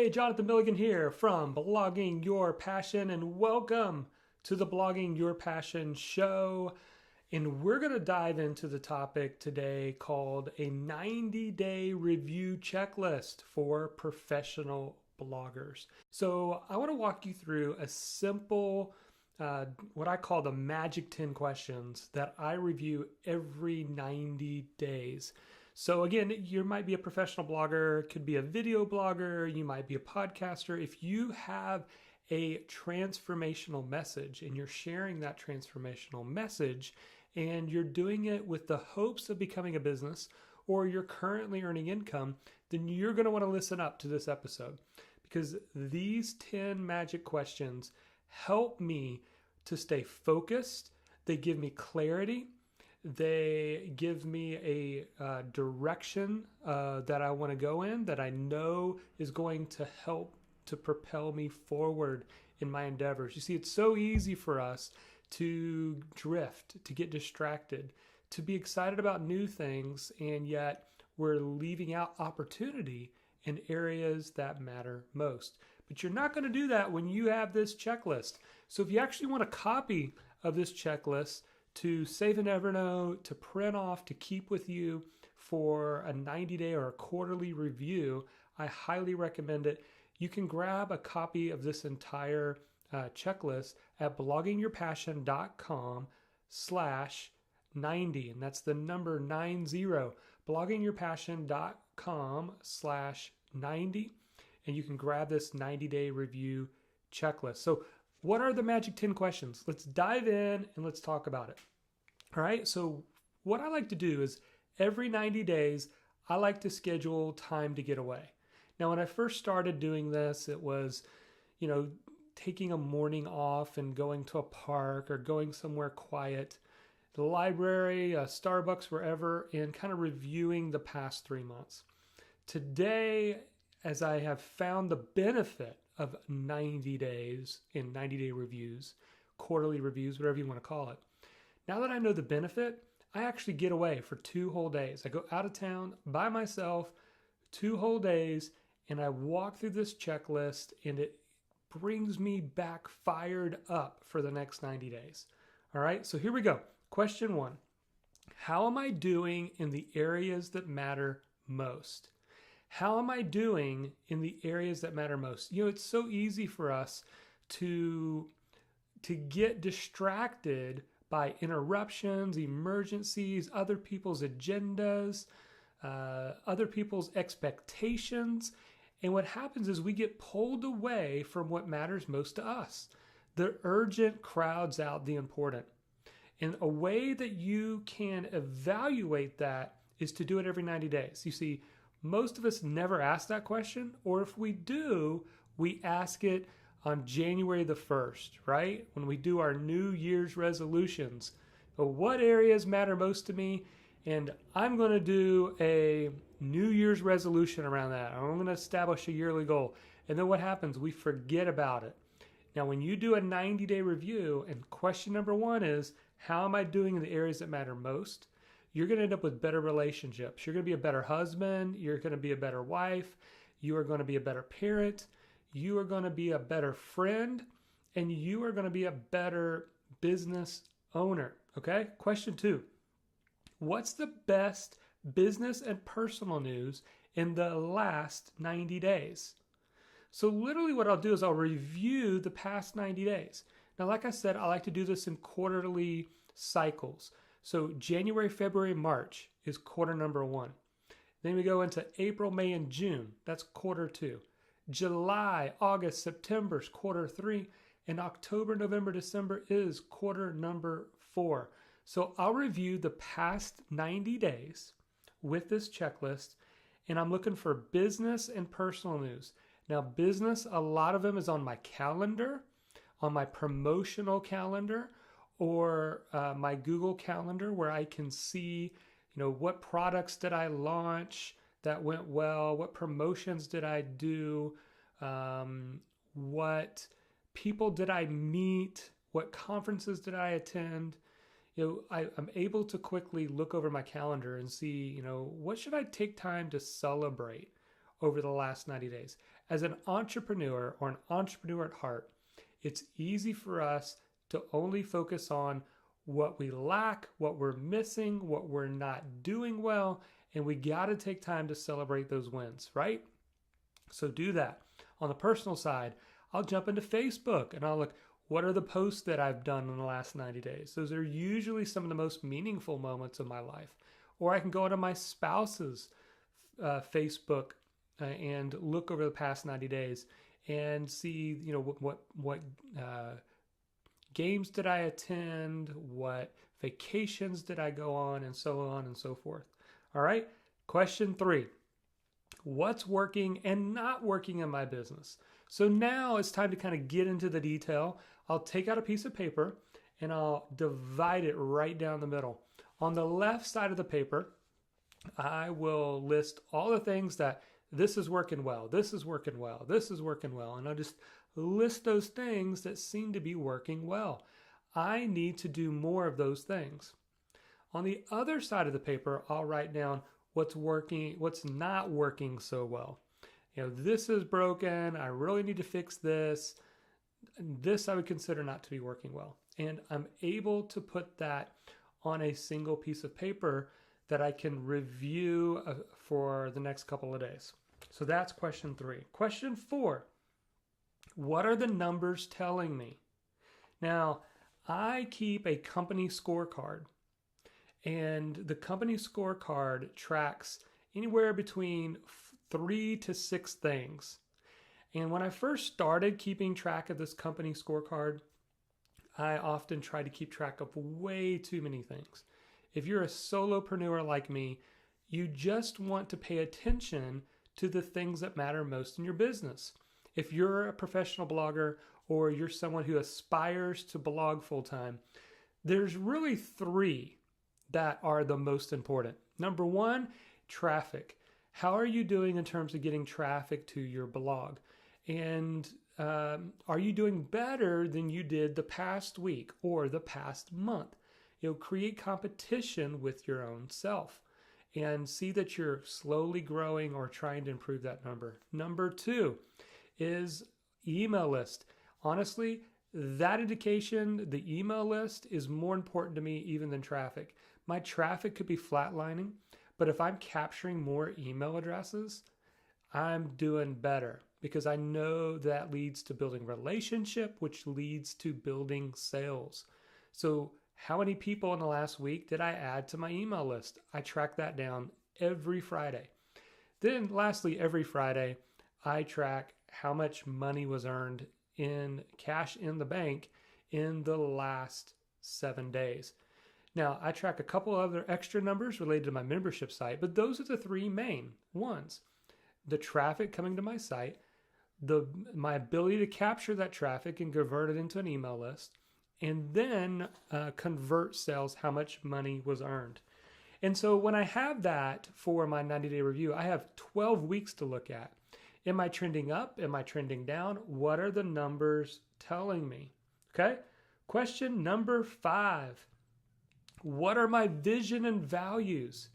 Hey, Jonathan Milligan here from Blogging Your Passion, and welcome to the Blogging Your Passion show. And we're going to dive into the topic today called a 90-day review checklist for professional bloggers. So I want to walk you through a simple, what I call the magic 10 questions that I review every 90 days. So again, you might be a professional blogger, could be a video blogger, you might be a podcaster. If you have a transformational message and you're sharing that transformational message and you're doing it with the hopes of becoming a business or you're currently earning income, then you're going to want to listen up to this episode because these 10 magic questions help me to stay focused. They give me clarity. They give me a direction that I want to go in that I know is going to help to propel me forward in my endeavors. You see, it's so easy for us to drift, to get distracted, to be excited about new things, and yet we're leaving out opportunity in areas that matter most. But you're not going to do that when you have this checklist. So if you actually want a copy of this checklist, to save in Evernote, to print off, to keep with you for a 90-day or a quarterly review, I highly recommend it. You can grab a copy of this entire checklist at bloggingyourpassion.com/90, and that's the number 90, bloggingyourpassion.com/90, and you can grab this 90-day review checklist. So what are the magic 10 questions? Let's dive in and let's talk about it. All right. So what I like to do is every 90 days, I like to schedule time to get away. Now, when I first started doing this, it was, taking a morning off and going to a park or going somewhere quiet, the library, Starbucks, wherever, and kind of reviewing the past 3 months. Today, as I have found the benefit of 90 days in 90-day reviews, quarterly reviews, whatever you want to call it. Now that I know the benefit, I actually get away for 2 whole days. I go out of town by myself 2 whole days, and I walk through this checklist, and it brings me back fired up for the next 90 days. All right, so here we go. Question 1. How am I doing in the areas that matter most? How am I doing in the areas that matter most? It's so easy for us to get distracted by interruptions, emergencies, other people's agendas, other people's expectations. And what happens is we get pulled away from what matters most to us. The urgent crowds out the important. And a way that you can evaluate that is to do it every 90 days. You see, most of us never ask that question, or if we do, we ask it on January the 1st, right? When we do our New Year's resolutions. But what areas matter most to me? And I'm going to do a New Year's resolution around that. I'm going to establish a yearly goal. And then what happens? We forget about it. Now, when you do a 90-day review, and question number 1 is, how am I doing in the areas that matter most? You're going to end up with better relationships. You're going to be a better husband. You're going to be a better wife. You are going to be a better parent. You are going to be a better friend. And you are going to be a better business owner. Okay? Question 2. What's the best business and personal news in the last 90 days? So literally what I'll do is I'll review the past 90 days. Now, like I said, I like to do this in quarterly cycles. So January, February, March is quarter number 1. Then we go into April, May, and June. That's quarter 2. July, August, September is quarter 3. And October, November, December is quarter number 4. So I'll review the past 90 days with this checklist, and I'm looking for business and personal news. Now, business, a lot of them is on my calendar, on my promotional calendar, or my Google Calendar, where I can see, what products did I launch that went well, what promotions did I do, what people did I meet, what conferences did I attend. I'm able to quickly look over my calendar and see, what should I take time to celebrate over the last 90 days. as an entrepreneur or an entrepreneur at heart, it's easy for us to only focus on what we lack, what we're missing, what we're not doing well, and we got to take time to celebrate those wins, right? So do that. On the personal side, I'll jump into Facebook and I'll look, what are the posts that I've done in the last 90 days? Those are usually some of the most meaningful moments of my life. Or I can go into my spouse's Facebook and look over the past 90 days and see, what games did I attend, what vacations did I go on, and so on and so forth. All right. Question 3. What's working and not working in my business? So now it's time to kind of get into the detail. I'll take out a piece of paper and I'll divide it right down the middle. On the left side of the paper, I will list all the things that this is working well, this is working well, this is working well. And I'll just list those things that seem to be working well. I need to do more of those things. On the other side of the paper, I'll write down what's working, what's not working so well. This is broken. I really need to fix this. This I would consider not to be working well. And I'm able to put that on a single piece of paper that I can review for the next couple of days. So that's question 3. Question 4, what are the numbers telling me? Now, I keep a company scorecard, and the company scorecard tracks anywhere between 3 to 6 things. And when I first started keeping track of this company scorecard, I often tried to keep track of way too many things. If you're a solopreneur like me, you just want to pay attention to the things that matter most in your business. If you're a professional blogger or you're someone who aspires to blog full-time, there's really 3 that are the most important. Number 1, traffic. How are you doing in terms of getting traffic to your blog? And are you doing better than you did the past week or the past month? Create competition with your own self and see that you're slowly growing or trying to improve that number. Number 2 is email list. Honestly, that indication, the email list, is more important to me even than traffic. My traffic could be flatlining, but if I'm capturing more email addresses, I'm doing better because I know that leads to building relationship, which leads to building sales. So how many people in the last week did I add to my email list? I track that down every Friday. Then lastly, every Friday, I track how much money was earned in cash in the bank in the last 7 days. Now, I track a couple other extra numbers related to my membership site, but those are the 3 main ones. The traffic coming to my site, my ability to capture that traffic and convert it into an email list, and then convert sales, how much money was earned. And so when I have that for my 90-day review, I have 12 weeks to look at. Am I trending up? Am I trending down? What are the numbers telling me? Okay. Question number 5. What are my vision and values?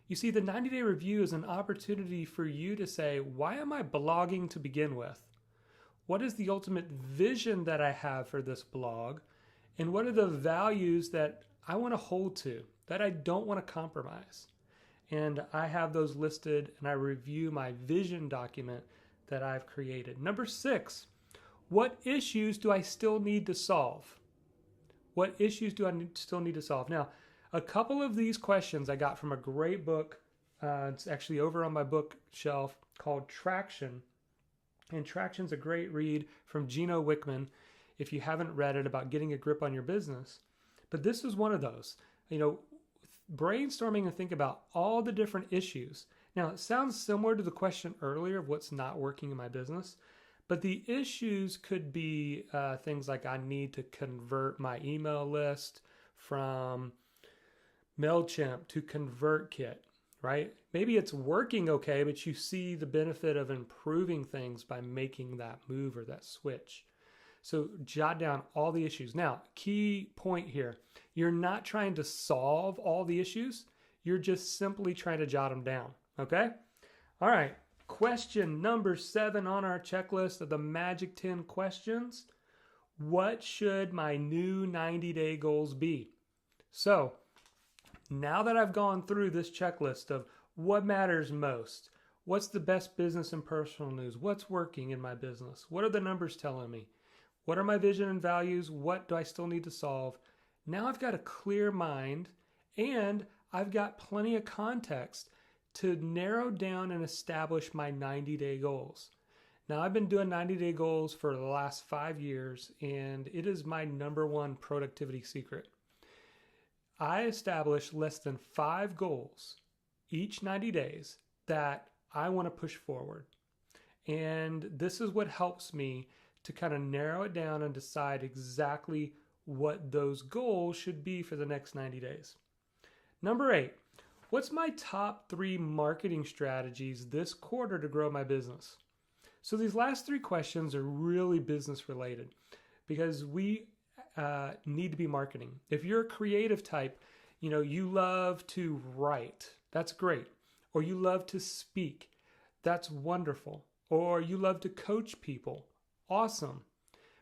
You see, the 90-day review is an opportunity for you to say, why am I blogging to begin with? What is the ultimate vision that I have for this blog? And what are the values that I want to hold to, that I don't want to compromise? And I have those listed, and I review my vision document that I've created. Number 6, what issues do I still need to solve? What issues do I still need to solve? Now, a couple of these questions I got from a great book. It's actually over on my bookshelf called Traction. And Traction's a great read from Gino Wickman, if you haven't read it, about getting a grip on your business. But this is one of those. Brainstorming and think about all the different issues. Now, it sounds similar to the question earlier of what's not working in my business, but the issues could be things like I need to convert my email list from MailChimp to ConvertKit, right? Maybe it's working okay, but you see the benefit of improving things by making that move or that switch. So jot down all the issues. Now, key point here, you're not trying to solve all the issues. You're just simply trying to jot them down, okay? All right, Question number 7 on our checklist of the Magic 10 questions. What should my new 90-day goals be? So now that I've gone through this checklist of what matters most, what's the best business and personal news, what's working in my business, what are the numbers telling me, what are my vision and values, what do I still need to solve? Now I've got a clear mind and I've got plenty of context to narrow down and establish my 90-day goals. Now, I've been doing 90-day goals for the last 5 years, and it is my number one productivity secret. I establish less than 5 goals each 90 days that I want to push forward. And this is what helps me to kind of narrow it down and decide exactly what those goals should be for the next 90 days. Number 8. What's my top 3 marketing strategies this quarter to grow my business? So these last 3 questions are really business related because we need to be marketing. If you're a creative type, you love to write, that's great. Or you love to speak, that's wonderful. Or you love to coach people, awesome.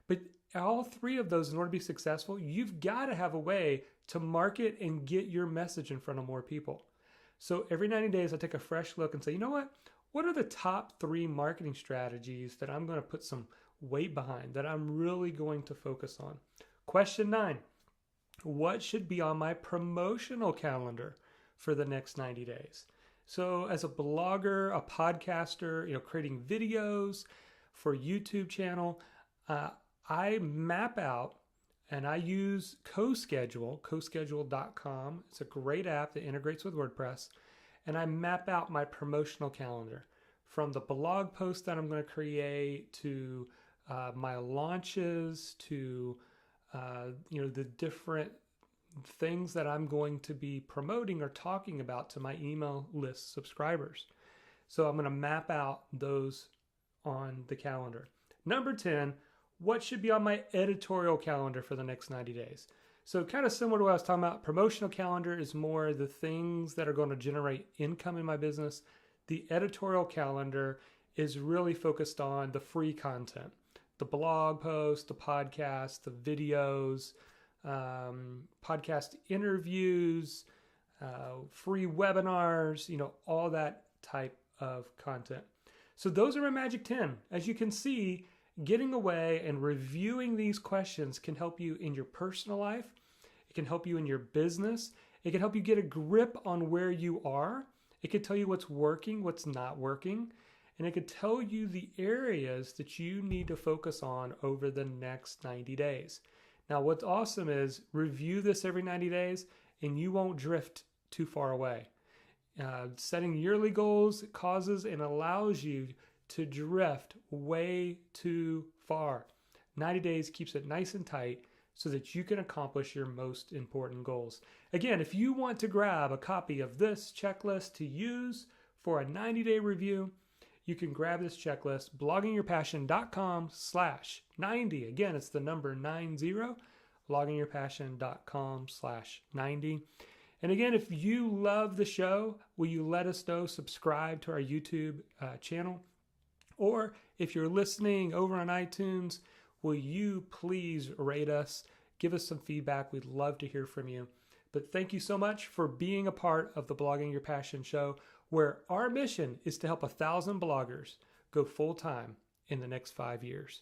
But all 3 of those, in order to be successful, you've got to have a way to market and get your message in front of more people. So every 90 days, I take a fresh look and say, you know what? What are the top 3 marketing strategies that I'm going to put some weight behind, that I'm really going to focus on? Question 9, what should be on my promotional calendar for the next 90 days? So as a blogger, a podcaster, creating videos for YouTube channel, I map out and I use CoSchedule.com. It's a great app that integrates with WordPress. And I map out my promotional calendar from the blog post that I'm going to create to my launches to, the different things that I'm going to be promoting or talking about to my email list subscribers. So I'm going to map out those on the calendar. Number 10, what should be on my editorial calendar for the next 90 days? So kind of similar to what I was talking about, promotional calendar is more the things that are going to generate income in my business. The editorial calendar is really focused on the free content, the blog posts, the podcast, the videos, podcast interviews, free webinars, all that type of content. So those are my Magic 10. As you can see, getting away and reviewing these questions can help you in your personal life. It can help you in your business. It can help you get a grip on where you are. It can tell you what's working, what's not working. And it could tell you the areas that you need to focus on over the next 90 days. Now, what's awesome is review this every 90 days and you won't drift too far away. Setting yearly goals causes and allows you to drift way too far. 90 days keeps it nice and tight so that you can accomplish your most important goals. Again, if you want to grab a copy of this checklist to use for a 90-day review, you can grab this checklist, bloggingyourpassion.com/90. Again, it's the number 90, bloggingyourpassion.com/90. And again, if you love the show, will you let us know? Subscribe to our YouTube channel. Or if you're listening over on iTunes, will you please rate us? Give us some feedback. We'd love to hear from you. But thank you so much for being a part of the Blogging Your Passion show, where our mission is to help 1,000 bloggers go full-time in the next 5 years.